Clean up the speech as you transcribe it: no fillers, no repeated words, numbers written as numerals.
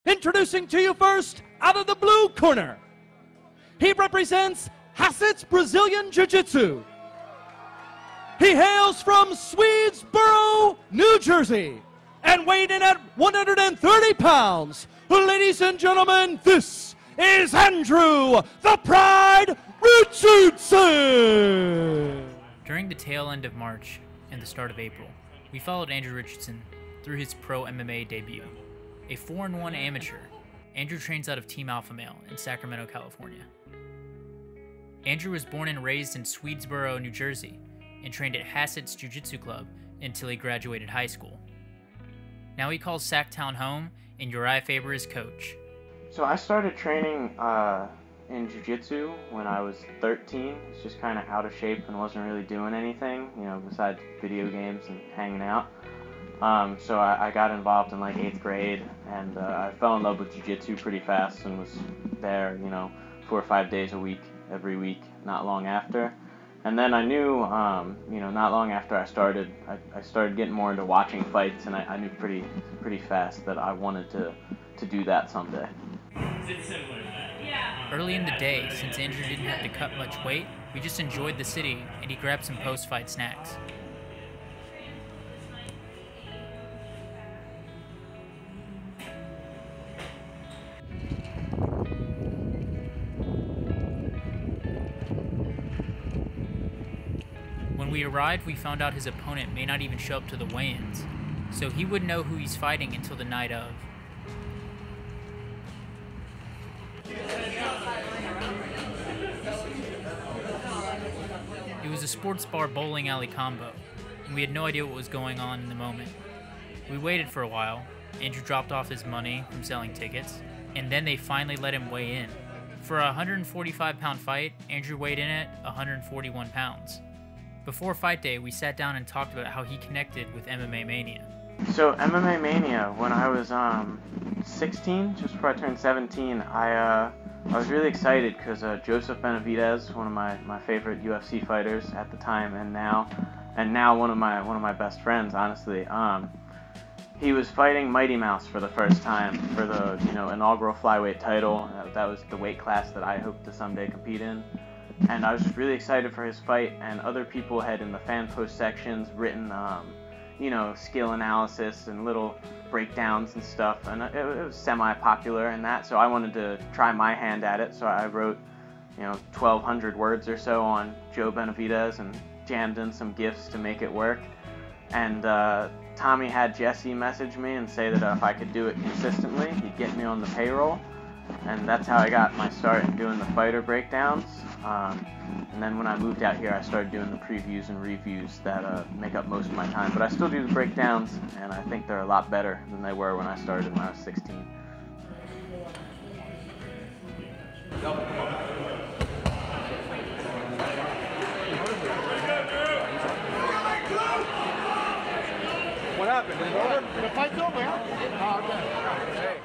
Introducing to you first, out of the blue corner, he represents Hassett's Brazilian Jiu-Jitsu. He hails from Swedesboro, New Jersey, and weighed in at 130 pounds. Ladies and gentlemen, this is Andrew, the Pride Richardson. During the tail end of March and the start of April, we followed Andrew Richardson through his pro MMA debut. A 4-1 amateur, Andrew trains out of Team Alpha Male in Sacramento, California. Andrew was born and raised in Swedesboro, New Jersey, and trained at Hassett's Jiu-Jitsu Club until he graduated high school. Now he calls Sacktown home, and Uriah Faber is coach. So I started training in Jiu-Jitsu when I was 13. I was just kind of out of shape and wasn't really doing anything, besides video games and hanging out. So I got involved in like 8th grade, and I fell in love with Jiu-Jitsu pretty fast and was there, 4 or 5 days a week, every week, not long after. And then I knew, not long after I started getting more into watching fights, and I knew pretty fast that I wanted to do that someday. Early in the day, since Andrew didn't have to cut much weight, we just enjoyed the city, and he grabbed some PostFight snacks. When we arrived, we found out his opponent may not even show up to the weigh-ins, so he wouldn't know who he's fighting until the night of. It was a sports bar bowling alley combo, and we had no idea what was going on in the moment. We waited for a while. Andrew dropped off his money from selling tickets, and then they finally let him weigh in. For a 145-pound fight, Andrew weighed in at 141 pounds. Before fight day, we sat down and talked about how he connected with MMA Mania. So MMA Mania, when I was 16, just before I turned 17, I was really excited because Joseph Benavidez, one of my favorite UFC fighters at the time and now one of my best friends, honestly, he was fighting Mighty Mouse for the first time for the inaugural flyweight title. That was the weight class that I hope to someday compete in. And I was just really excited for his fight, and other people had in the fan post sections written, skill analysis and little breakdowns and stuff, and it was semi-popular in that, so I wanted to try my hand at it, so I wrote, 1,200 words or so on Joe Benavidez and jammed in some GIFs to make it work. And Tommy had Jesse message me and say that if I could do it consistently, he'd get me on the payroll. And that's how I got my start in doing the fighter breakdowns. And then when I moved out here, I started doing the previews and reviews that make up most of my time. But I still do the breakdowns, and I think they're a lot better than they were when I started when I was 16. What happened? Is it over? The fight's over, huh? Oh, okay. Hey.